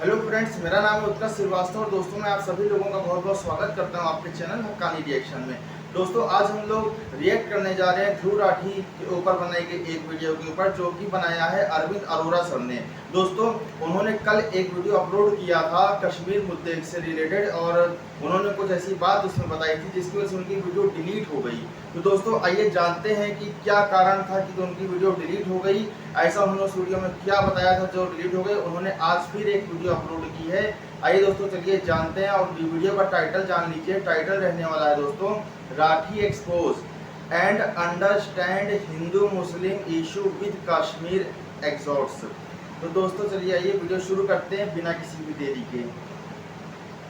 Hello friends, मेरा नाम है उत्कर्ष श्रीवास्तव और दोस्तों मैं आप सभी लोगों का बहुत बहुत स्वागत करता हूं आपके चैनल हक्कानी रिएक्शन में। दोस्तों आज हम लोग रिएक्ट करने जा रहे हैं ध्रुव राठी के ऊपर बनाई गई एक वीडियो के ऊपर जो कि बनाया है अरविंद अरोड़ा सर ने। दोस्तों उन्होंने कल एक वीडियो अपलोड किया था कश्मीर मुद्दे से रिलेटेड और उन्होंने कुछ ऐसी बात उसमें बताई थी जिसकी वजह से उनकी वीडियो डिलीट हो गई। तो दोस्तों आइए जानते हैं कि क्या कारण था कि उनकी वीडियो डिलीट हो गई, ऐसा उन्होंने उस वीडियो में क्या बताया था जो डिलीट हो गई। उन्होंने आज फिर एक वीडियो अपलोड की है। आइए दोस्तों चलिए जानते हैं और वीडियो का टाइटल जान लीजिए। टाइटल रहने वाला है दोस्तों Rathee expose and understand Hindu Muslim issue with Kashmir एक्सॉर्ट्स। तो दोस्तों चलिए आइए वीडियो शुरू करते हैं बिना किसी भी देरी के।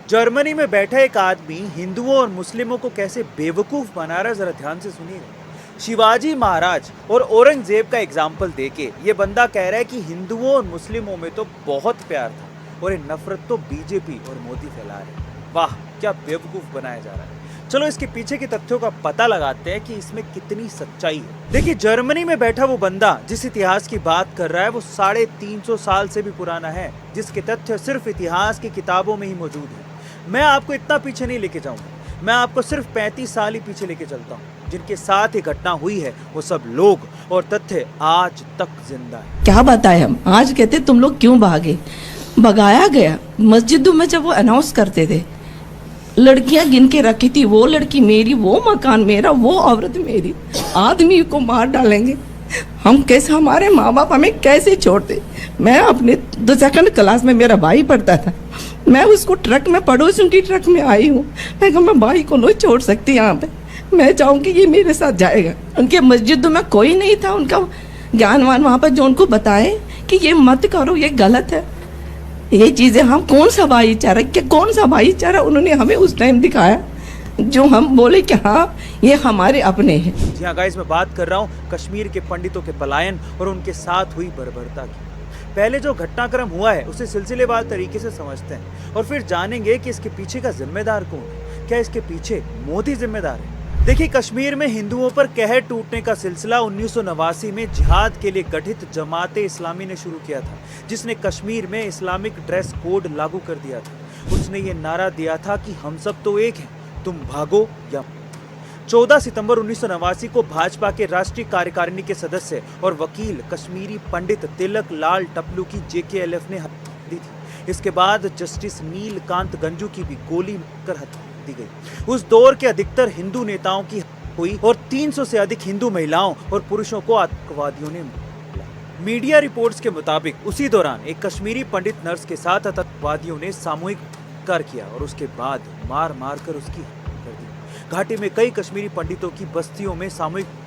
जर्मनी में बैठा एक आदमी हिंदुओं और मुस्लिमों को कैसे बेवकूफ बना रहा है, जरा ध्यान से सुनिएगा। शिवाजी महाराज और औरंगजेब का एग्जाम्पल देके ये बंदा कह रहा है कि हिंदुओं और मुस्लिमों में तो बहुत प्यार था और ये नफरत तो बीजेपी और मोदी फैला रहे। वाह क्या बेवकूफ बनाया जा रहा है। चलो इसके पीछे के तथ्यों का पता लगाते हैं कि इसमें कितनी सच्चाई है। देखिए जर्मनी में बैठा वो बंदा जिस इतिहास की बात कर रहा है वो 350 साल से भी पुराना है, जिसके तथ्य सिर्फ इतिहास की किताबों में ही मौजूद है। मैं आपको इतना पीछे नहीं लेके जाऊंगा, मैं आपको सिर्फ 35 साल ही पीछे लेके चलता हूँ। जिनके साथ ये घटना हुई है वो सब लोग और तथ्य आज तक जिंदा है। क्या बताएं हम, आज कहते तुम लोग क्यों भागे। भगाया गया मस्जिदों में जब वो अनाउंस करते थे, लड़कियां गिन के रखी थी, वो लड़की मेरी, वो मकान मेरा, वो औरत मेरी। आदमी को मार डालेंगे हम कैसे, हमारे माँ बाप हमें कैसे छोड़ते। मैं अपने 2 क्लास में मेरा भाई पढ़ता था, मैं उसको ट्रक में पड़ोसियों की ट्रक में आई हूँ। मैं कहा मैं भाई को नहीं छोड़ सकती यहाँ पे, मैं चाहूँगी ये मेरे साथ जाएगा। उनके मस्जिदों में कोई नहीं था उनका ज्ञानवान वहाँ पर जो उनको बताए कि ये मत करो, ये गलत है। ये चीज़ें हम कौन सा भाईचारा उन्होंने हमें उस टाइम दिखाया जो हम बोले कि हाँ ये हमारे अपने हैं। जी हाँ गाइस, मैं बात कर रहा हूँ कश्मीर के पंडितों के पलायन और उनके साथ हुई बर्बरता की। पहले जो घटनाक्रम हुआ है उसे सिलसिलेवार तरीके से समझते हैं और फिर जानेंगे कि इसके पीछे का जिम्मेदार कौन है। क्या इसके पीछे मोदी जिम्मेदार है? देखिए कश्मीर में हिंदुओं पर कहर टूटने का सिलसिला 1989 में जिहाद के लिए गठित जमाते इस्लामी ने शुरू किया था, जिसने कश्मीर में इस्लामिक ड्रेस कोड लागू कर दिया था। उसने ये नारा दिया था कि हम सब तो एक हैं, तुम भागो या। 14 सितंबर 1989 को भाजपा के राष्ट्रीय कार्यकारिणी के सदस्य और वकील कश्मीरी पंडित तिलक लाल टपलू की JKLF ने हत्या दी थी। इसके बाद जस्टिस नीलकांत गंजू की भी गोली मारकर हत्या दी गई। उस दौर के अधिकतर हिंदू नेताओं की हुई और 300 से अधिक हिंदू महिलाओं और पुरुषों को आतंकवादियों ने मारा। मीडिया रिपोर्ट्स के मुताबिक उसी दौरान एक कश्मीरी पंडित नर्स के साथ आतंकवादियों ने सामूहिक बलात्कार किया और उसके बाद मार मार कर उसकी हत्या कर दी। घाटी में कई कश्मीरी पंडितों की बस्तियों में सामूहिक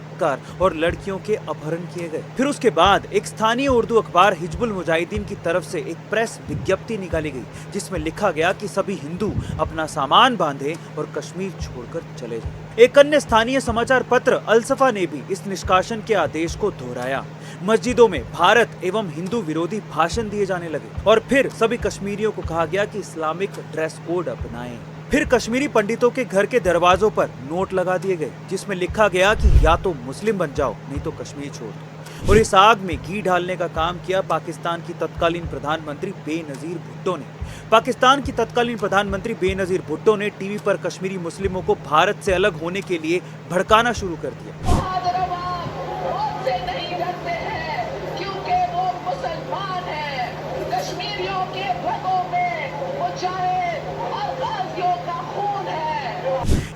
और लड़कियों के अपहरण किए गए। फिर उसके बाद एक स्थानीय उर्दू अखबार हिजबुल मुजाहिदीन की तरफ से एक प्रेस विज्ञप्ति निकाली गई जिसमें लिखा गया कि सभी हिंदू अपना सामान बांधे और कश्मीर छोड़कर चले जाएं। एक अन्य स्थानीय समाचार पत्र अलसफा ने भी इस निष्कासन के आदेश को दोहराया। मस्जिदों में भारत एवं हिंदू विरोधी भाषण दिए जाने लगे और फिर सभी कश्मीरियों को कहा गया कि इस्लामिक ड्रेस कोड अपनाएं। फिर कश्मीरी पंडितों के घर के दरवाजों पर नोट लगा दिए गए जिसमें लिखा गया कि या तो मुस्लिम बन जाओ नहीं तो कश्मीर छोड़ दो। और इस आग में घी डालने का काम किया पाकिस्तान की तत्कालीन प्रधानमंत्री बेनजीर भुट्टो ने। पाकिस्तान की तत्कालीन प्रधानमंत्री बेनजीर भुट्टो ने टीवी पर कश्मीरी मुस्लिमों को भारत से अलग होने के लिए भड़काना शुरू कर दिया।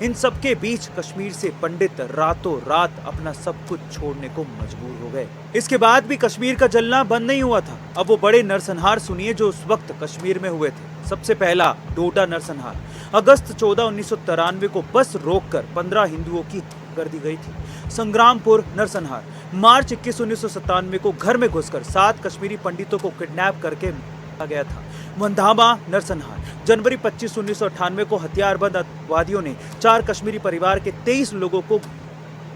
इन सबके बीच कश्मीर से पंडित रातों रात अपना सब कुछ छोड़ने को मजबूर हो गए। इसके बाद भी कश्मीर का जलना बंद नहीं हुआ था। अब वो बड़े नरसंहार सुनिए जो उस वक्त कश्मीर में हुए थे। सबसे पहला डोडा नरसंहार। अगस्त 14, 1993 को बस रोककर 15 हिंदुओं की कर दी गई थी। संग्रामपुर नरसंहार। मार्च 21, 1997 को घर में घुसकर 7 कश्मीरी पंडितों को किडनैप करके मारा गया था। मंधामा नरसंहार। जनवरी 25, 1998 को हथियारबंद आतंकवादियों ने 4 कश्मीरी परिवार के 23 लोगों को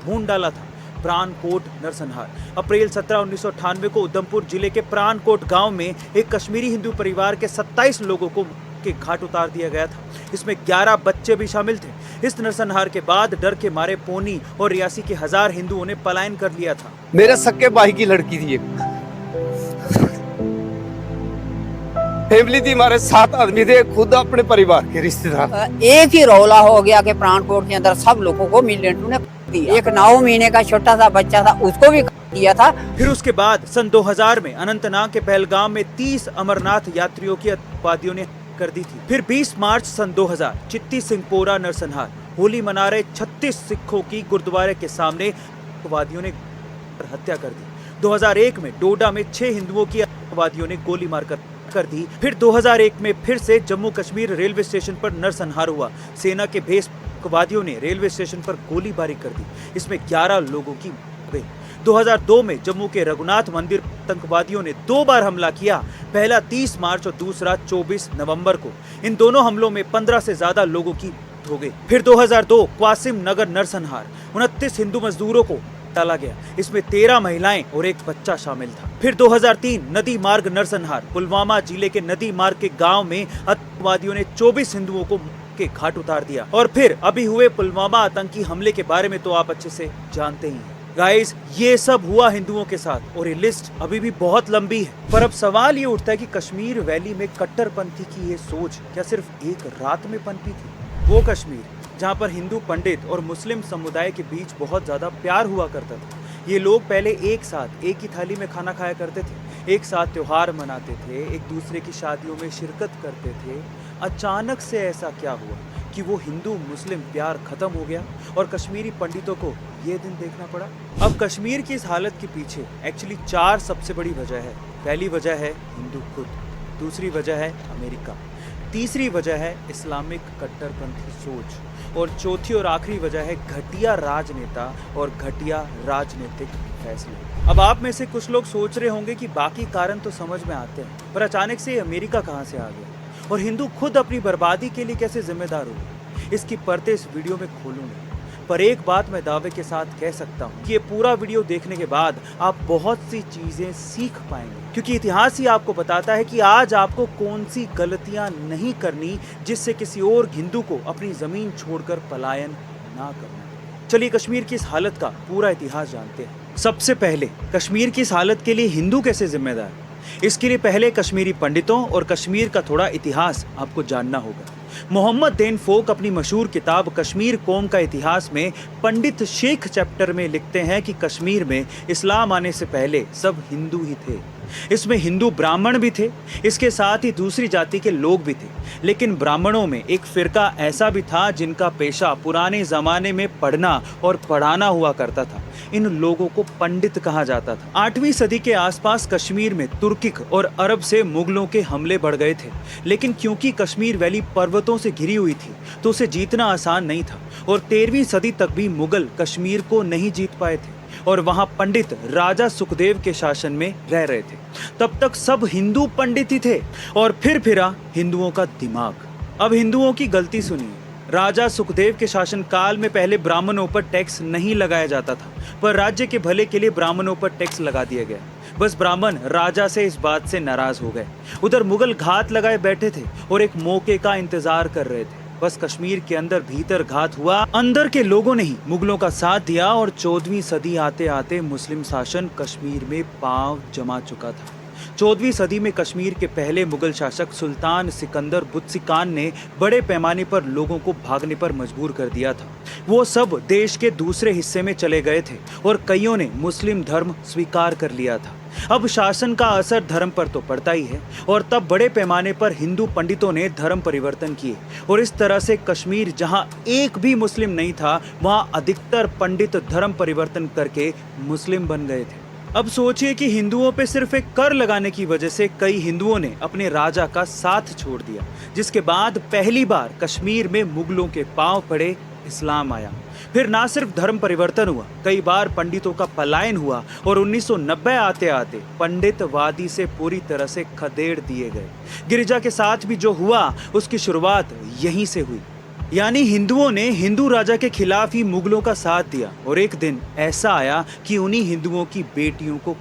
भून डाला था। प्राणकोट नरसंहार। अप्रैल 17, 1998 को उधमपुर जिले के प्राणकोट गांव में एक कश्मीरी हिंदू परिवार के 27 लोगों को के घाट उतार दिया गया था। इसमें 11 बच्चे भी शामिल थे। इस नरसंहार के बाद डर के मारे पोनी और रियासी के 1000 हिंदुओं ने पलायन कर लिया था। मेरे सक्के भाई की लड़की थी फैमिली थी, हमारे 7 आदमी थे, खुद अपने परिवार के रिश्तेदार। एक ही रौला हो गया कि प्राणकोट के अंदर सब लोगों को मिलिटेंट ने दिया। एक 9 महीने का छोटा सा बच्चा था, उसको भी दिया था। फिर उसके बाद सन 2000 में अनंतनाग के पहलगाम में 30 अमरनाथ यात्रियों की आतंकवादियों ने कर दी थी। फिर 20 मार्च सन 2000 चित्ती सिंहपोरा नरसंहार, होली मना रहे 36 सिखों की गुरुद्वारे के सामने आतंकवादियों ने हत्या कर दी। 2001 में डोडा में 6 हिंदुओं की आतंकवादियों ने गोली मारकर कर दी। फिर 2001 में फिर से जम्मू कश्मीर रेलवे स्टेशन पर नरसंहार हुआ। सेना के भेष आतंकवादियों ने रेलवे स्टेशन पर गोलीबारी कर दी। इसमें 11 लोगों की मौत हुई। 2002 में जम्मू के रघुनाथ मंदिर आतंकवादियों ने 2 बार हमला किया, पहला 30 मार्च और दूसरा 24 नवंबर को। इन दोनों हमलों में 15 से ज्यादा लोगों की मौत हो गई। फिर 2002 क्वासिम नगर नरसंहार, 29 हिंदू मजदूरों को डाला गया। इसमें 13 महिलाएं और एक बच्चा शामिल था। फिर 2003 नदी मार्ग नरसंहार, पुलवामा जिले के नदी मार्ग के गांव में आतंकवादियों ने 24 हिंदुओं को के घाट उतार दिया। और फिर अभी हुए पुलवामा आतंकी हमले के बारे में तो आप अच्छे से जानते ही हैं। गाइस, ये सब हुआ हिंदुओं के साथ और ये लिस्ट अभी भी बहुत लंबी है। पर अब सवाल ये उठता है कि कश्मीर वैली में कट्टरपंथी की ये सोच क्या सिर्फ एक रात में पनपी थी? वो कश्मीर जहाँ पर हिंदू पंडित और मुस्लिम समुदाय के बीच बहुत ज्यादा प्यार हुआ करता था। ये लोग पहले एक साथ एक ही थाली में खाना खाया करते थे, एक साथ त्योहार मनाते थे, एक दूसरे की शादियों में शिरकत करते थे। अचानक से ऐसा क्या हुआ कि वो हिंदू मुस्लिम प्यार खत्म हो गया और कश्मीरी पंडितों को ये दिन देखना पड़ा? अब कश्मीर की इस हालत के पीछे एक्चुअली 4 सबसे बड़ी वजह है। पहली वजह है हिंदू खुद, दूसरी वजह है अमेरिका, तीसरी वजह है इस्लामिक कट्टरपंथी सोच और चौथी और आखिरी वजह है घटिया राजनेता और घटिया राजनीतिक फैसले। अब आप में से कुछ लोग सोच रहे होंगे कि बाकी कारण तो समझ में आते हैं, पर अचानक से अमेरिका कहां से आ गया और हिंदू खुद अपनी बर्बादी के लिए कैसे जिम्मेदार हो? इसकी परतें इस वीडियो में खोलूंगा। पर एक बात मैं दावे के साथ कह सकता हूँ कि ये पूरा वीडियो देखने के बाद आप बहुत सी चीजें सीख पाएंगे, क्योंकि इतिहास ही आपको बताता है कि आज आपको कौन सी गलतियां नहीं करनी जिससे किसी और हिंदू को अपनी जमीन छोड़कर पलायन ना करना। चलिए कश्मीर की इस हालत का पूरा इतिहास जानते हैं। सबसे पहले कश्मीर की इस हालत के लिए हिंदू कैसे जिम्मेदार? इसके लिए पहले कश्मीरी पंडितों और कश्मीर का थोड़ा इतिहास आपको जानना होगा। मोहम्मद देन फोक अपनी मशहूर किताब कश्मीर कौम का इतिहास में पंडित शेख चैप्टर में लिखते हैं कि कश्मीर में इस्लाम आने से पहले सब हिंदू ही थे। इसमें हिंदू ब्राह्मण भी थे, इसके साथ ही दूसरी जाति के लोग भी थे। लेकिन ब्राह्मणों में एक फिरका ऐसा भी था जिनका पेशा पुराने जमाने में पढ़ना और पढ़ाना हुआ करता था। इन लोगों को पंडित कहा जाता था। 8वीं सदी के आसपास कश्मीर में तुर्किक और अरब से मुगलों के हमले बढ़ गए थे, लेकिन क्योंकि कश्मीर वैली पर्वतों से घिरी हुई थी तो उसे जीतना आसान नहीं था और 13वीं सदी तक भी मुगल कश्मीर को नहीं जीत पाए थे और वहां पंडित राजा सुखदेव के शासन में रह रहे थे। तब तक सब हिंदू पंडित ही थे और फिर फिरा हिंदुओं का दिमाग। अब हिंदुओं की गलती सुनिए। राजा सुखदेव के शासन काल में पहले ब्राह्मणों पर टैक्स नहीं लगाया जाता था, पर राज्य के भले के लिए ब्राह्मणों पर टैक्स लगा दिया गया। बस ब्राह्मण राजा से इस बात से नाराज हो गए। उधर मुगल घात लगाए बैठे थे और एक मौके का इंतजार कर रहे थे। बस कश्मीर के अंदर भीतर घात हुआ। अंदर के लोगों ने ही मुगलों का साथ दिया और 14वीं सदी आते आते मुस्लिम शासन कश्मीर में पांव जमा चुका था। 14वीं सदी में कश्मीर के पहले मुगल शासक सुल्तान सिकंदर बुत्सिकान ने बड़े पैमाने पर लोगों को भागने पर मजबूर कर दिया था। वो सब देश के दूसरे हिस्से में चले गए थे और कईयों ने मुस्लिम धर्म स्वीकार कर लिया था। अब शासन का असर धर्म पर तो पड़ता ही है और तब बड़े पैमाने पर हिंदू पंडितों ने धर्म परिवर्तन किए और इस तरह से कश्मीर जहां एक भी मुस्लिम नहीं था वहां अधिकतर पंडित धर्म परिवर्तन करके मुस्लिम बन गए थे। अब सोचिए कि हिंदुओं पे सिर्फ एक कर लगाने की वजह से कई हिंदुओं ने अपने राजा का साथ छोड़ दिया, जिसके बाद पहली बार कश्मीर में मुगलों के पांव पड़े, इस्लाम आया। फिर ना सिर्फ धर्म परिवर्तन हुआ, कई बार पंडितों का पलायन हुआ और 1990 आते आते पंडितवादी से पूरी तरह से खदेड़ दिए गए। गिरिजा के साथ भी जो हुआ उसकी शुरुआत यहीं से हुई। यानी हिंदुओं ने हिंदू राजा के खिलाफ ही मुगलों का साथ दिया और एक दिन ऐसा आया कि उन्हीं हिंदुओं की बेटियों को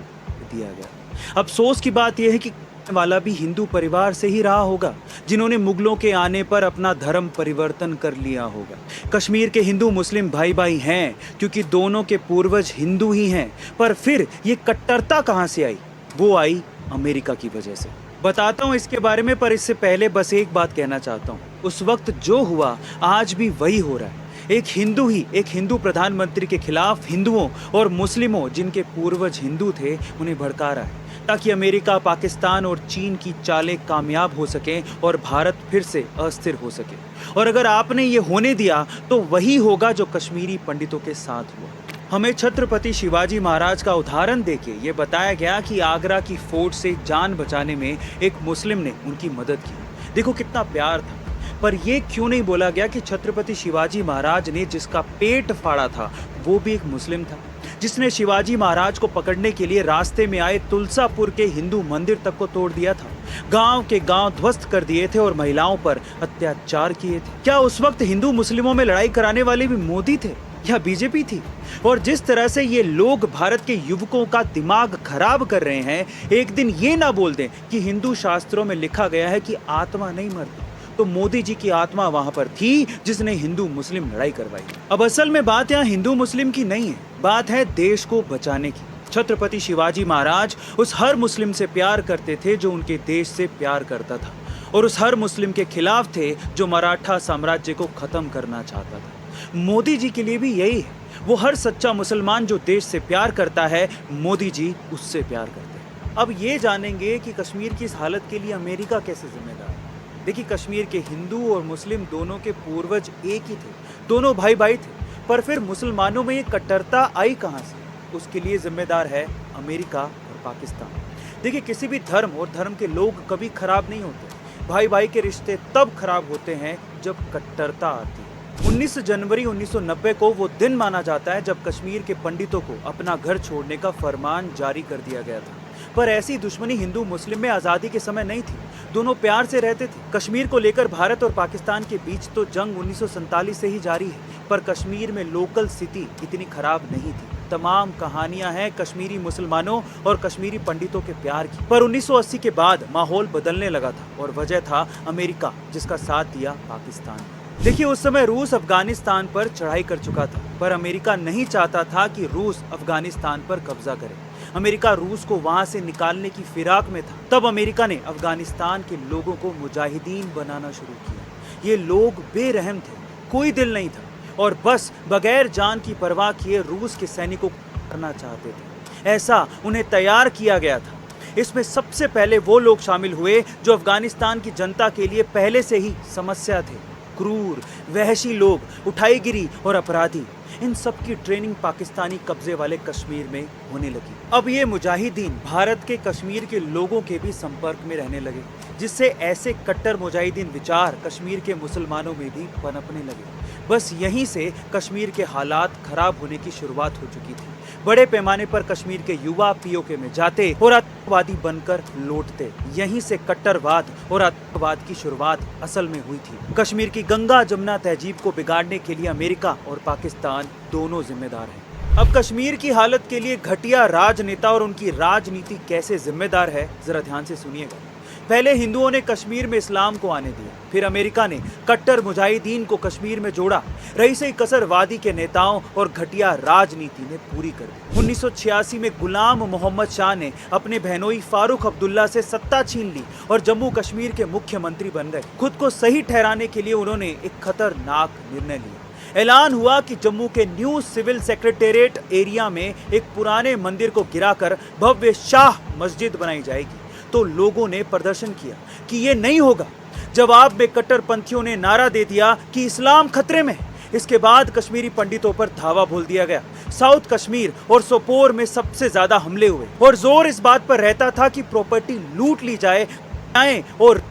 दिया गया। अफसोस की बात यह है कि वाला भी हिंदू परिवार से ही रहा होगा, जिन्होंने मुगलों के आने पर अपना धर्म परिवर्तन कर लिया होगा। कश्मीर के हिंदू मुस्लिम भाई भाई हैं क्योंकि दोनों के पूर्वज हिंदू ही हैं, पर फिर ये कट्टरता कहां से आई? वो आई अमेरिका की वजह से। बताता हूँ इसके बारे में, पर इससे पहले बस एक बात कहना चाहता हूँ। उस वक्त जो हुआ आज भी वही हो रहा है। एक हिंदू प्रधानमंत्री के खिलाफ हिंदुओं और मुस्लिमों जिनके पूर्वज हिंदू थे उन्हें भड़का रहा है, ताकि अमेरिका, पाकिस्तान और चीन की चालें कामयाब हो सकें और भारत फिर से अस्थिर हो सके। और अगर आपने ये होने दिया तो वही होगा जो कश्मीरी पंडितों के साथ हुआ। हमें छत्रपति शिवाजी महाराज का उदाहरण देके ये बताया गया कि आगरा की फोर्ट से जान बचाने में एक मुस्लिम ने उनकी मदद की। देखो कितना प्यार था। पर यह क्यों नहीं बोला गया कि छत्रपति शिवाजी महाराज ने जिसका पेट फाड़ा था वो भी एक मुस्लिम था, जिसने शिवाजी महाराज को पकड़ने के लिए रास्ते में आए तुलसापुर के हिंदू मंदिर तक को तोड़ दिया था, गांव के गांव ध्वस्त कर दिए थे और महिलाओं पर अत्याचार किए थे। क्या उस वक्त हिंदू मुस्लिमों में लड़ाई कराने वाले भी मोदी थे या बीजेपी थी? और जिस तरह से ये लोग भारत के युवकों का दिमाग खराब कर रहे हैं, एक दिन ये ना बोल दें कि हिंदू शास्त्रों में लिखा गया है कि आत्मा नहीं मरती, तो मोदी जी की आत्मा वहां पर थी जिसने हिंदू मुस्लिम लड़ाई करवाई। अब असल में बात यहाँ हिंदू मुस्लिम की नहीं है, बात है देश को बचाने की। छत्रपति शिवाजी महाराज उस हर मुस्लिम से प्यार करते थे जो उनके देश से प्यार करता था, और उस हर मुस्लिम के खिलाफ थे जो मराठा साम्राज्य को खत्म करना चाहता था। मोदी जी के लिए भी यही है। वो हर सच्चा मुसलमान जो देश से प्यार करता है, मोदी जी उससे प्यार करते हैं। अब ये जानेंगे कि कश्मीर की इस हालत के लिए अमेरिका कैसे जिम्मेदार है। देखिए, कश्मीर के हिंदू और मुस्लिम दोनों के पूर्वज एक ही थे, दोनों भाई भाई थे, पर फिर मुसलमानों में ये कट्टरता आई कहाँ से? उसके लिए जिम्मेदार है अमेरिका और पाकिस्तान। देखिए, किसी भी धर्म और धर्म के लोग कभी खराब नहीं होते। भाई भाई के रिश्ते तब खराब होते हैं जब कट्टरता आती है। 19 जनवरी 1990 को वो दिन माना जाता है जब कश्मीर के पंडितों को अपना घर छोड़ने का फरमान जारी कर दिया गया था। पर ऐसी दुश्मनी हिंदू मुस्लिम में आज़ादी के समय नहीं थी, दोनों प्यार से रहते थे। कश्मीर को लेकर भारत और पाकिस्तान के बीच तो जंग 1947 से ही जारी है, पर कश्मीर में लोकल स्थिति इतनी खराब नहीं थी। तमाम कहानियां हैं कश्मीरी मुसलमानों और कश्मीरी पंडितों के प्यार की। पर 1980 के बाद माहौल बदलने लगा था और वजह था अमेरिका, जिसका साथ दिया पाकिस्तान। देखिए, उस समय रूस अफगानिस्तान पर चढ़ाई कर चुका था, पर अमेरिका नहीं चाहता था कि रूस अफगानिस्तान पर कब्जा करे। अमेरिका रूस को वहां से निकालने की फिराक में था। तब अमेरिका ने अफगानिस्तान के लोगों को मुजाहिदीन बनाना शुरू किया। ये लोग बेरहम थे, कोई दिल नहीं था, और बस बगैर जान की परवाह किए रूस के सैनिकों को करना चाहते थे। ऐसा उन्हें तैयार किया गया था। इसमें सबसे पहले वो लोग शामिल हुए जो अफगानिस्तान की जनता के लिए पहले से ही समस्या थे। क्रूर, वहशी लोग, उठाईगिरी और अपराधी, इन सब की ट्रेनिंग पाकिस्तानी कब्जे वाले कश्मीर में होने लगी। अब ये मुजाहिदीन भारत के कश्मीर के लोगों के भी संपर्क में रहने लगे, जिससे ऐसे कट्टर मुजाहिदीन विचार कश्मीर के मुसलमानों में भी पनपने लगे। बस यहीं से कश्मीर के हालात खराब होने की शुरुआत हो चुकी थी। बड़े पैमाने पर कश्मीर के युवा पीओके में जाते और आतंकवादी बनकर लौटते। यहीं से कट्टरवाद और आतंकवाद की शुरुआत असल में हुई थी। कश्मीर की गंगा जमुना तहजीब को बिगाड़ने के लिए अमेरिका और पाकिस्तान दोनों जिम्मेदार हैं। अब कश्मीर की हालत के लिए घटिया राजनेता और उनकी राजनीति कैसे जिम्मेदार है, जरा ध्यान से सुनिएगा। पहले हिंदुओं ने कश्मीर में इस्लाम को आने दिया, फिर अमेरिका ने कट्टर मुजाहिदीन को कश्मीर में जोड़ा। रईस कसरवादी के नेताओं और घटिया राजनीति ने पूरी कर दी। 1986 में गुलाम मोहम्मद शाह ने अपने बहनोई फारूक अब्दुल्ला से सत्ता छीन ली और जम्मू कश्मीर के मुख्यमंत्री बन गए। खुद को सही ठहराने के लिए उन्होंने एक खतरनाक निर्णय लिया। ऐलान हुआ कि जम्मू के न्यू सिविल सेक्रेटेरिएट एरिया में एक पुराने मंदिर को गिराकर भव्य शाह मस्जिद बनाई जाएगी। तो लोगों ने प्रदर्शन किया कि ये नहीं होगा। जवाब में कट्टरपंथियों ने नारा दे दिया कि इस्लाम खतरे में। इसके बाद कश्मीरी पंडितों पर धावा बोल दिया गया। साउथ कश्मीर और सोपोर में सबसे ज्यादा हमले हुए और जोर इस बात पर रहता था कि प्रॉपर्टी लूट ली जाए और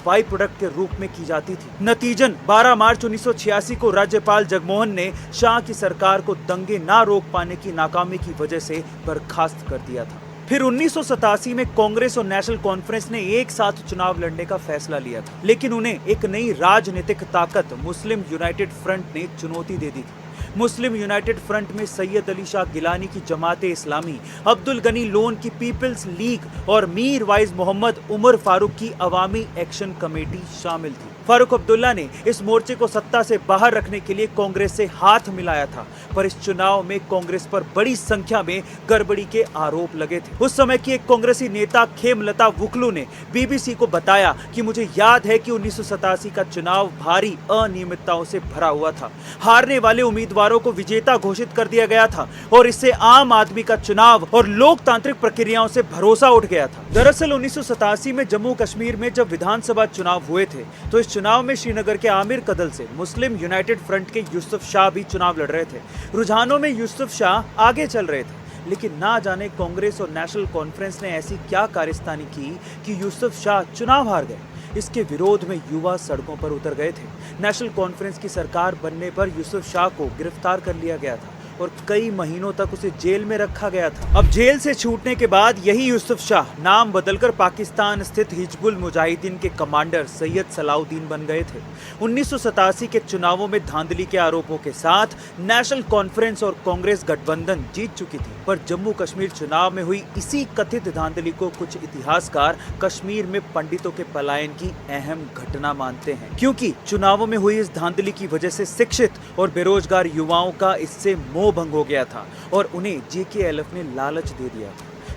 बाई प्रोडक्ट के रूप में की जाती थी। नतीजन 12 मार्च 1986 को राज्यपाल जगमोहन ने शाह की सरकार को दंगे ना रोक पाने की नाकामी की वजह से बर्खास्त कर दिया था। फिर 1987 में कांग्रेस और नेशनल कॉन्फ्रेंस ने एक साथ चुनाव लड़ने का फैसला लिया था, लेकिन उन्हें एक नई राजनीतिक ताकत मुस्लिम यूनाइटेड फ्रंट ने चुनौती दे दी थी। मुस्लिम यूनाइटेड फ्रंट में सैयद अली शाह गिलानी की जमात इस्लामी, अब्दुल गनी लोन की पीपल्स लीग और मीर वाइज मोहम्मद उमर फारूक की अवामी एक्शन कमेटी शामिल थी। फारूक अब्दुल्ला ने इस मोर्चे को सत्ता से बाहर रखने के लिए कांग्रेस से हाथ मिलाया था, पर इस चुनाव में कांग्रेस पर बड़ी संख्या में गड़बड़ी के आरोप लगे थे। उस समय की एक कांग्रेसी नेता खेमलता वुकलू ने बीबीसी को बताया कि मुझे याद है कि 1987 का चुनाव भारी अनियमितताओं से भरा हुआ था। हारने वाले उम्मीदवारों को विजेता घोषित कर दिया गया था और इससे आम आदमी का चुनाव और लोकतांत्रिक प्रक्रियाओं से भरोसा उठ गया था। दरअसल 1987 में जम्मू कश्मीर में जब विधानसभा चुनाव हुए थे तो इस चुनाव में श्रीनगर के आमिर कदल से मुस्लिम यूनाइटेड फ्रंट के यूसुफ शाह भी चुनाव लड़ रहे थे। रुझानों में यूसुफ शाह आगे चल रहे थे, लेकिन ना जाने कांग्रेस और नेशनल कॉन्फ्रेंस ने ऐसी क्या कारस्तानी की कि यूसुफ शाह चुनाव हार गए। इसके विरोध में युवा सड़कों पर उतर गए थे। नेशनल कॉन्फ्रेंस की सरकार बनने पर यूसुफ शाह को गिरफ्तार कर लिया गया था और कई महीनों तक उसे जेल में रखा गया था। अब जेल से छूटने के बाद यही यूसुफ शाह नाम बदलकर पाकिस्तान स्थित हिजबुल मुजाहिदीन के कमांडर सैयद सलाउद्दीन बन गए थे। 1987 के चुनावों में धांधली के आरोपों के साथ नेशनल कॉन्फ्रेंस और कांग्रेस गठबंधन जीत चुकी थी, पर जम्मू कश्मीर चुनाव में हुई इसी कथित धांधली को कुछ इतिहासकार कश्मीर में पंडितों के पलायन की अहम घटना मानते हैं, क्योंकि चुनावों में हुई इस धांधली की वजह से शिक्षित और बेरोजगार युवाओं का इससे मोह भंग हो गया था और उन्हें जेकेएलएफ ने लालच दे दिया।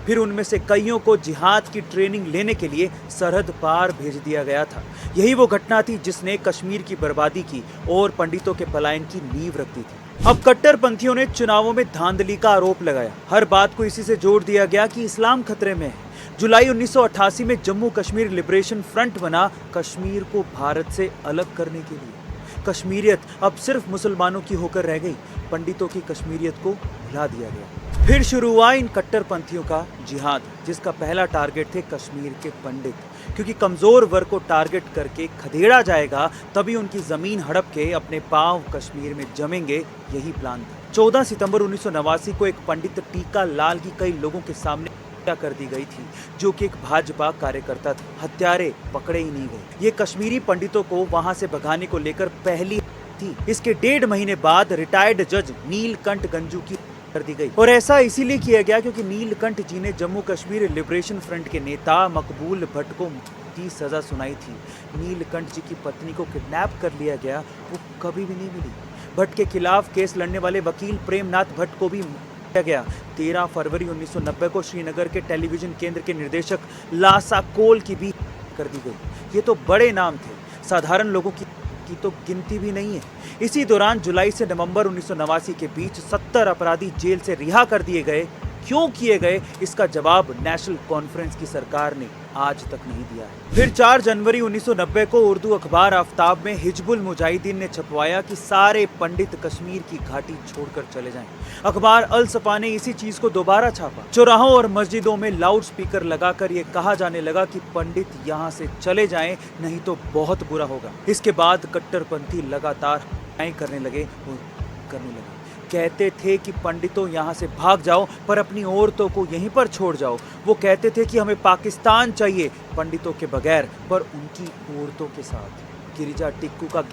फिर उनमें से कईयों को जिहाद की ट्रेनिंग लेने के लिए सरहद पार भेज दिया गया था। यही वो घटना थी जिसने कश्मीर की बर्बादी की और पंडितों के पलायन की नींव रख दी थी। अब कट्टरपंथियों ने चुनावों में धांधली का आरोप लगाया। हर बात को इसी से जोड़ दिया गया कि इस्लाम खतरे में है। जुलाई 1988 में जम्मू कश्मीर लिबरेशन फ्रंट बना कश्मीर को भारत से अलग करने के लिए। कश्मीरियत अब सिर्फ मुसलमानों की होकर रह गई, पंडितों की कश्मीरियत को भुला दिया गया। फिर शुरू हुआ इन कट्टरपंथियों का जिहाद, जिसका पहला टारगेट थे कश्मीर के पंडित, क्योंकि कमजोर वर्ग को टारगेट करके खदेड़ा जाएगा तभी उनकी जमीन हड़प के अपने पांव कश्मीर में जमेंगे, यही प्लान था। 14 सितंबर 1989 को एक पंडित टीका लाल की कई लोगों के सामने कर दी गई थी, जो कि एक भाजपा कार्यकर्ता था। हत्यारे पकड़े ही नहीं गए। ये कश्मीरी पंडितों को वहां से भगाने को लेकर पहली थी। इसके 1.5 महीने बाद रिटायर्ड जज नीलकंठ गंजू की कर दी गई, और ऐसा इसीलिए किया गया क्योंकि नीलकंठ जी ने जम्मू कश्मीर लिबरेशन फ्रंट के नेता मकबूल भट्ट को की सजा सुनाई थी। नीलकंठ जी की पत्नी को किडनैप कर लिया गया, वो कभी भी नहीं मिली। भट्ट के खिलाफ केस लड़ने वाले वकील प्रेमनाथ भट्ट को भी गया। 13 फरवरी 1990 को श्रीनगर के टेलीविजन केंद्र के निर्देशक लासा कोल की भी कर दी गई। ये तो बड़े नाम थे, साधारण लोगों की तो गिनती भी नहीं है। इसी दौरान जुलाई से नवंबर 1989 के बीच 70 अपराधी जेल से रिहा कर दिए गए। क्यों किए गए, इसका जवाब नेशनल कॉन्फ्रेंस की सरकार ने आज तक नहीं दिया है। फिर 4 जनवरी 1990 को उर्दू अखबार आफ्ताब में हिजबुल मुजाहिदीन ने छपवाया कि सारे पंडित कश्मीर की घाटी छोड़कर चले जाएं। अखबार अल सफा ने इसी चीज को दोबारा छापा। चौराहों और मस्जिदों में लाउड स्पीकर लगाकर ये कहा जाने लगा कि पंडित यहाँ से चले जाएं, नहीं तो बहुत बुरा होगा। इसके बाद कट्टरपंथी लगातार करने लगे। कहते थे कि पंडितों यहाँ से भाग जाओ, पर अपनी औरतों को यहीं पर छोड़ जाओ। वो कहते थे कि हमें पाकिस्तान चाहिए, पंडितों के बगैर, पर उनकी औरतों के साथ। गिरिजा टिक्कू का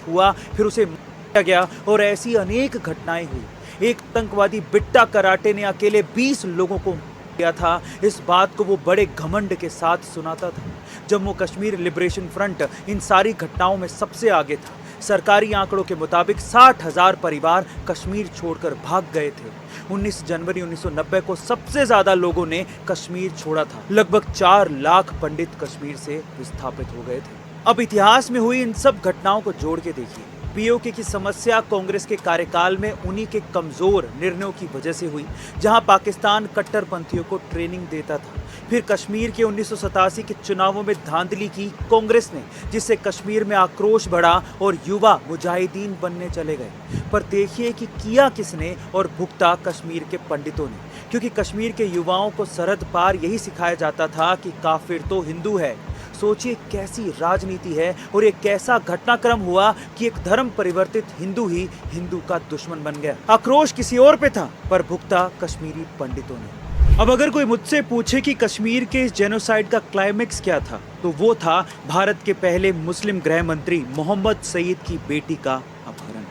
हुआ, फिर उसे मारा गया, और ऐसी अनेक घटनाएं हुई। एक आतंकवादी बिट्टा कराटे ने अकेले 20 लोगों को किया था। इस बात को वो बड़े घमंड के साथ सुनाता था। Jammu Kashmir liberation front in सारी घटनाओं में सबसे आगे था। सरकारी आंकड़ों के मुताबिक 60,000 परिवार कश्मीर छोड़कर भाग गए थे। 19 जनवरी 1990 को सबसे ज्यादा लोगों ने कश्मीर छोड़ा था। लगभग 4 लाख पंडित कश्मीर से विस्थापित हो गए थे। अब इतिहास में हुई इन सब घटनाओं को जोड़ के देखिए। पीओके की समस्या कांग्रेस के कार्यकाल में उन्हीं के कमजोर निर्णयों की वजह से हुई, जहां पाकिस्तान कट्टरपंथियों को ट्रेनिंग देता था। फिर कश्मीर के 1987 के चुनावों में धांधली की कांग्रेस ने, जिससे कश्मीर में आक्रोश बढ़ा और युवा मुजाहिदीन बनने चले गए। पर देखिए कि किया किसने और भुगता कश्मीर के पंडितों ने, क्योंकि कश्मीर के युवाओं को सरहद पार यही सिखाया जाता था कि काफिर तो हिंदू है। सोचिए कैसी राजनीति है और एक कैसा घटनाक्रम हुआ कि एक धर्म परिवर्तित हिंदू ही हिंदू का दुश्मन बन गया। आक्रोश किसी और पे था, पर भुगता कश्मीरी पंडितों ने। अब अगर कोई मुझसे पूछे कि कश्मीर के इस जेनोसाइड का क्लाइमेक्स क्या था, तो वो था भारत के पहले मुस्लिम गृह मंत्री मोहम्मद सईद की बेटी का अपहरण।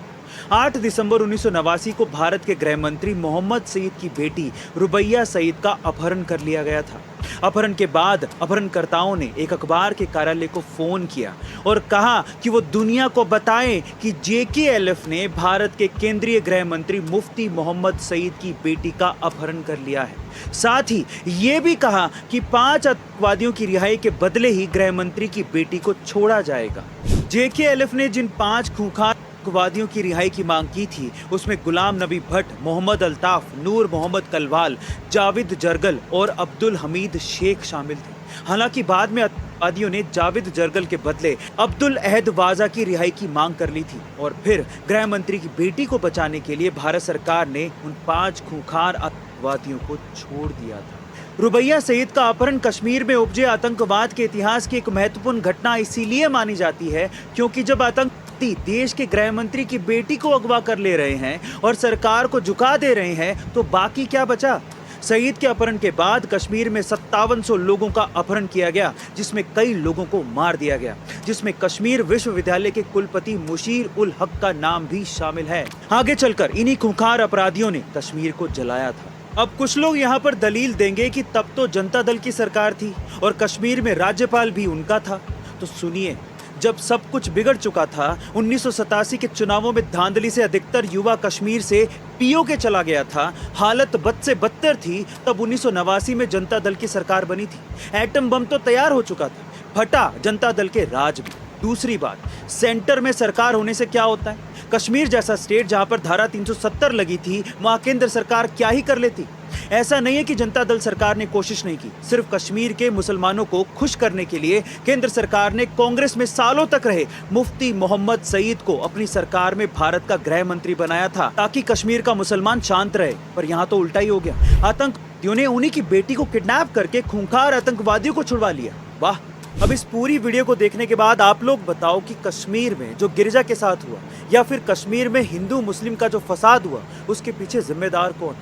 8 दिसंबर 1989 को भारत के गृह मंत्री मोहम्मद सईद की बेटी रुबैया सईद का अपहरण कर लिया गया था। अपहरण के बाद अपहरणकर्ताओं ने एक अखबार के कार्यालय को फोन किया और कहा कि वो दुनिया को बताएं कि JKLF ने भारत के केंद्रीय गृह मंत्री मुफ्ती मोहम्मद सईद की बेटी का अपहरण कर लिया है। साथ ही ये भी कहा कि 5 आतंकवादियों की रिहाई के बदले ही गृह मंत्री की बेटी को छोड़ा जाएगा। JKLF ने जिन 5 खूंखार आतंकवादियों की रिहाई की मांग की थी उसमें गुलाम नबी भट्ट, मोहम्मद अल्ताफ, नूर मोहम्मद कलवाल, जावेद जरगल और अब्दुल हमीद शेख शामिल थे। हालांकि बाद में आतंकवादियों ने जावेद जरगल के बदले अब्दुल अहद वाजा की रिहाई की मांग कर ली थी और फिर गृह मंत्री की बेटी को बचाने के लिए भारत सरकार ने उन 5 खूंखार आतंकवादियों को छोड़ दिया था। रुबैया सईद का अपहरण कश्मीर में उपजे आतंकवाद के इतिहास की एक महत्वपूर्ण घटना इसीलिए मानी जाती है क्योंकि जब आतंकवादी देश के गृह मंत्री की बेटी को अगवा कर ले रहे हैं और सरकार को झुका दे रहे हैं तो बाकी क्या बचा। सईद के अपहरण के बाद कश्मीर में 5700 लोगों का अपहरण किया गया, जिसमें कई लोगों को मार दिया गया, जिसमें कश्मीर विश्वविद्यालय के कुलपति मुशीर उल हक का नाम भी शामिल है। आगे चलकर इन्हीं खूंखार अपराधियों ने कश्मीर को जलाया था। अब कुछ लोग यहाँ पर दलील देंगे कि तब तो जनता दल की सरकार थी और कश्मीर में राज्यपाल भी उनका था। तो सुनिए, जब सब कुछ बिगड़ चुका था, 1987 के चुनावों में धांधली से अधिकतर युवा कश्मीर से POK चला गया था, हालत बद से बदतर थी, तब 1989 में जनता दल की सरकार बनी थी। एटम बम तो तैयार हो चुका था, फटा जनता दल के राज में। दूसरी बात, सेंटर में सरकार होने से क्या होता है? कश्मीर जैसा स्टेट जहां पर धारा 370 लगी थी, वहां केंद्र सरकार क्या ही कर लेती। ऐसा नहीं है कि जनता दल सरकार ने कोशिश नहीं की, सिर्फ कश्मीर के मुसलमानों को खुश करने के लिए केंद्र सरकार ने कांग्रेस में सालों तक रहे मुफ्ती मोहम्मद सईद को अपनी सरकार में भारत का गृह मंत्री बनाया था ताकि कश्मीर का मुसलमान शांत रहे। पर यहाँ तो उल्टा ही हो गया। आतंकवादियों ने उन्हीं की बेटी को किडनैप करके खूंखार आतंकवादियों को छुड़वा लिया। वाह। अब इस पूरी वीडियो को देखने के बाद आप लोग बताओ कि कश्मीर में जो गिरजा के साथ हुआ या फिर कश्मीर में हिंदू मुस्लिम का जो फसाद हुआ उसके पीछे जिम्मेदार कौन?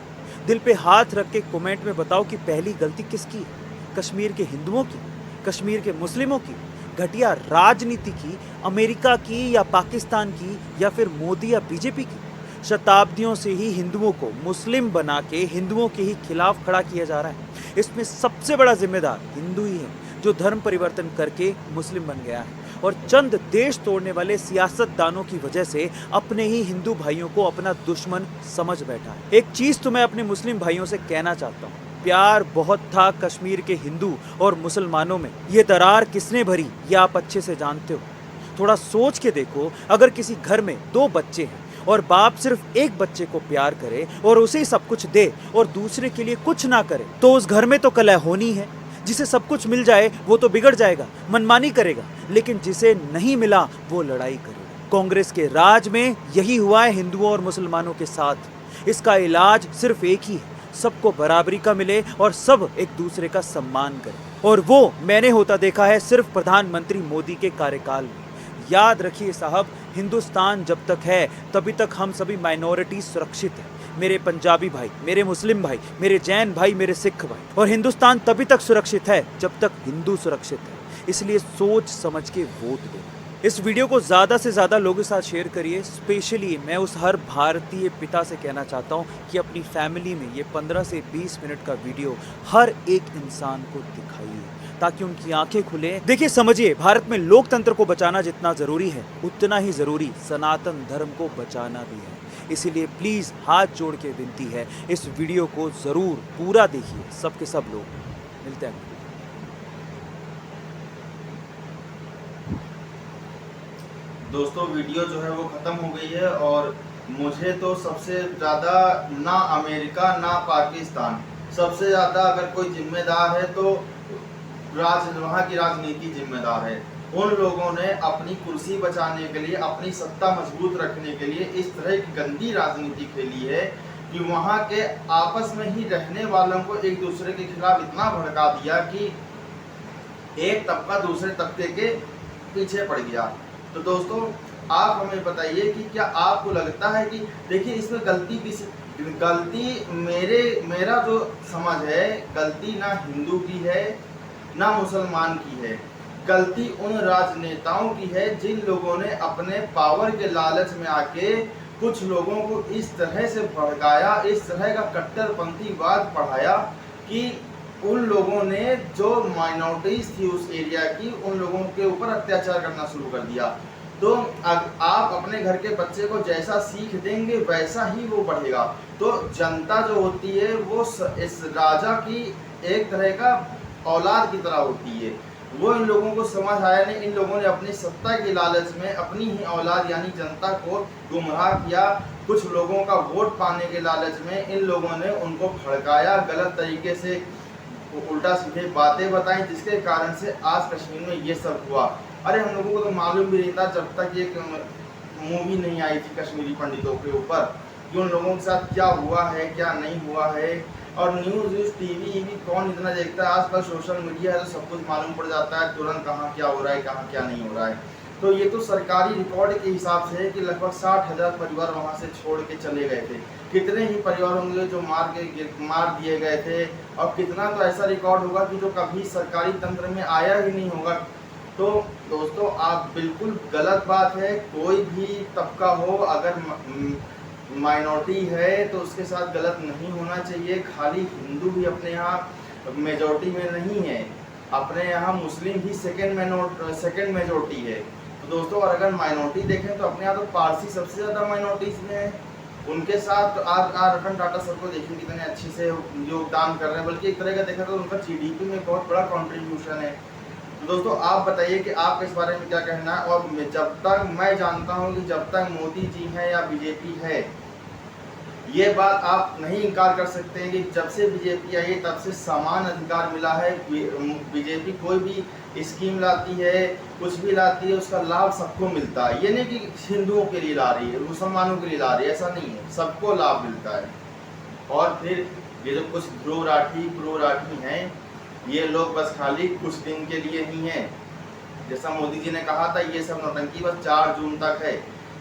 दिल पे हाथ रख के कमेंट में बताओ कि पहली गलती किसकी है? कश्मीर के हिंदुओं की, कश्मीर के मुस्लिमों की, घटिया राजनीति की, अमेरिका की या पाकिस्तान की या फिर मोदी या बीजेपी की? शताब्दियों से ही हिंदुओं को मुस्लिम बना के हिंदुओं के ही खिलाफ खड़ा किया जा रहा है। इसमें सबसे बड़ा जिम्मेदार हिंदू ही है जो धर्म परिवर्तन करके मुस्लिम बन गया है और चंद देश तोड़ने वाले सियासतदानों की वजह से अपने ही हिंदू भाइयों को अपना दुश्मन समझ बैठा है। एक चीज तो मैं अपने मुस्लिम भाइयों से कहना चाहता हूँ, प्यार बहुत था कश्मीर के हिंदू और मुसलमानों में। ये दरार किसने भरी ये आप अच्छे से जानते हो। थोड़ा सोच के देखो, अगर किसी घर में 2 बच्चे हैं और बाप सिर्फ एक बच्चे को प्यार करे और उसे सब कुछ दे और दूसरे के लिए कुछ ना करे तो उस घर में तो कलह होनी है। जिसे सब कुछ मिल जाए वो तो बिगड़ जाएगा, मनमानी करेगा, लेकिन जिसे नहीं मिला वो लड़ाई करेगा। कांग्रेस के राज में यही हुआ है हिंदुओं और मुसलमानों के साथ। इसका इलाज सिर्फ एक ही है, सबको बराबरी का मिले और सब एक दूसरे का सम्मान करें। और वो मैंने होता देखा है सिर्फ प्रधानमंत्री मोदी के कार्यकाल में। याद रखिए साहब, हिंदुस्तान जब तक है तभी तक हम सभी माइनॉरिटी सुरक्षित है। मेरे पंजाबी भाई, मेरे मुस्लिम भाई, मेरे जैन भाई, मेरे सिख भाई। और हिंदुस्तान तभी तक सुरक्षित है जब तक हिंदू सुरक्षित है। इसलिए सोच समझ के वोट दो। इस वीडियो को ज़्यादा से ज़्यादा लोगों के साथ शेयर करिए। स्पेशली मैं उस हर भारतीय पिता से कहना चाहता हूँ कि अपनी फैमिली में ये 15 से 20 मिनट का वीडियो हर एक इंसान को दिखाइए ताकि उनकी आंखें खुले। देखिए, समझिए, भारत में लोकतंत्र को बचाना जितना ज़रूरी है उतना ही ज़रूरी सनातन धर्म को बचाना भी है। इसीलिए प्लीज़ हाथ जोड़ के विनती है, इस वीडियो को ज़रूर पूरा देखिए, सब के सब लोग। मिलते हैं। दोस्तों, वीडियो जो है वो ख़त्म हो गई है और मुझे तो सबसे ज़्यादा ना अमेरिका ना पाकिस्तान, सबसे ज़्यादा अगर कोई जिम्मेदार है तो वहाँ की राजनीति जिम्मेदार है। उन लोगों ने अपनी कुर्सी बचाने के लिए, अपनी सत्ता मजबूत रखने के लिए इस तरह की गंदी राजनीति खेली है कि वहाँ के आपस में ही रहने वालों को एक दूसरे के खिलाफ इतना भड़का दिया कि एक तबका दूसरे तबके के पीछे पड़ गया। तो दोस्तों, आप हमें बताइए कि क्या आपको लगता है कि देखिए इसमें गलती मेरा जो समझ है, गलती ना हिंदू की है ना मुसलमान की है, गलती उन राजनेताओं की है जिन लोगों ने अपने पावर के लालच में आके कुछ लोगों को इस तरह से भड़काया, इस तरह का कट्टरपंथीवाद पढ़ाया कि उन लोगों ने जो माइनॉरिटीज थी उस एरिया की, उन लोगों के ऊपर अत्याचार करना शुरू कर दिया। तो आप अपने घर के बच्चे को जैसा सीख देंगे वैसा ही वो बढ़ेगा। तो जनता जो होती है वो इस राजा की एक तरह का औलाद की तरह होती है। वो इन लोगों को समझ आया नहीं। इन लोगों ने अपनी सत्ता के लालच में अपनी ही औलाद यानी जनता को गुमराह किया। कुछ लोगों का वोट पाने के लालच में इन लोगों ने उनको भड़काया, गलत तरीके से उल्टा सीधे बातें बताई, जिसके कारण से आज कश्मीर में ये सब हुआ। अरे हम लोगों को तो मालूम भी नहीं था जब तक ये मूवी नहीं आई थी कश्मीरी पंडितों के ऊपर कि उन लोगों के साथ क्या हुआ है क्या नहीं हुआ है। और न्यूज़ टीवी कौन इतना देखता है, आजकल सोशल मीडिया है तो सब कुछ मालूम पड़ जाता है तुरंत, कहाँ क्या हो रहा है कहाँ क्या नहीं हो रहा है। तो ये तो सरकारी रिकॉर्ड के हिसाब से है कि लगभग 60,000 परिवार वहाँ से छोड़ के चले गए थे। कितने ही परिवार होंगे जो मार दिए गए थे, और कितना तो ऐसा रिकॉर्ड होगा कि जो कभी सरकारी तंत्र में आया ही नहीं होगा। तो दोस्तों आप बिल्कुल गलत बात है, कोई भी तबका हो अगर माइनॉरिटी है तो उसके साथ गलत नहीं होना चाहिए। खाली हिंदू ही अपने यहाँ मेजॉरिटी में नहीं है, अपने यहाँ मुस्लिम भी सेकेंड मेजॉरिटी है। तो दोस्तों और अगर माइनॉरिटी देखें तो अपने यहाँ तो पारसी सबसे ज़्यादा माइनॉरिटीज़ में है। उनके साथ आज रतन टाटा सर को देखिए कितने अच्छे से योगदान कर रहे हैं, बल्कि एक तरह का देखा तो उनका जीडीपी में बहुत बड़ा कंट्रीब्यूशन है। तो दोस्तों आप बताइए कि आपका इस बारे में क्या कहना है। और जब तक मैं जानता हूं कि जब तक मोदी जी हैं या बीजेपी है, ये बात आप नहीं इनकार कर सकते हैं कि जब से बीजेपी आई है तब से समान अधिकार मिला है। बीजेपी कोई भी स्कीम लाती है, कुछ भी लाती है, उसका लाभ सबको मिलता है। ये नहीं कि हिंदुओं के लिए ला रही है, मुसलमानों के लिए ला रही है, ऐसा नहीं है, सबको लाभ मिलता है। और फिर ये जो कुछ ध्रुव राठी हैं, ये लोग बस खाली कुछ दिन के लिए ही हैं। जैसा मोदी जी ने कहा था ये सब नौटंकी बस 4 जून तक है।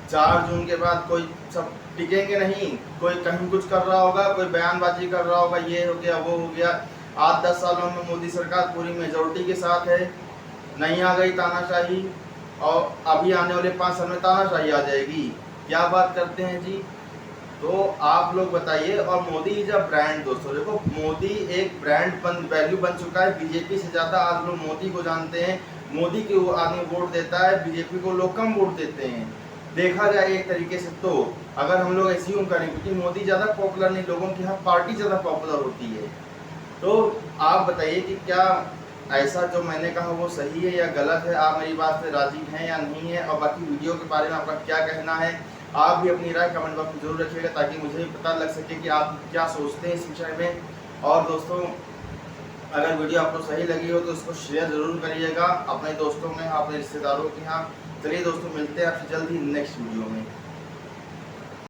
4 जून के बाद कोई सब टिकेंगे नहीं। कोई कहीं कुछ कर रहा होगा, कोई बयानबाजी कर रहा होगा, ये हो गया वो हो गया। 8-10 सालों में मोदी सरकार पूरी मेजॉरिटी के साथ है, नहीं आ गई तानाशाही, और अभी आने वाले 5 साल में तानाशाही आ जाएगी। क्या बात करते हैं जी। तो आप लोग बताइए। और मोदी इज अ ब्रांड दोस्तों, देखो मोदी एक ब्रांड वैल्यू बन चुका है। बीजेपी से ज़्यादा आज लोग मोदी को जानते हैं। मोदी के आदमी वोट देता है, बीजेपी को लोग कम वोट देते हैं देखा जाए एक तरीके से। तो अगर हम लोग एज्यूम करें क्योंकि मोदी ज़्यादा पॉपुलर नहीं, लोगों की यहाँ पार्टी ज़्यादा पॉपुलर होती है। तो आप बताइए कि क्या ऐसा जो मैंने कहा वो सही है या गलत है। आप मेरी बात से राजी हैं या नहीं है। और बाकी वीडियो के बारे में आपका क्या कहना है, आप भी अपनी राय कमेंट बॉक्स में जरूर रखिएगा ताकि मुझे भी पता लग सके कि आप क्या सोचते हैं इस विषय में। और दोस्तों अगर वीडियो आपको सही लगी हो तो इसको शेयर ज़रूर करिएगा अपने दोस्तों में, अपने रिश्तेदारों के यहाँ। चलिए दोस्तों मिलते हैं आपसे जल्द ही नेक्स्ट वीडियो में।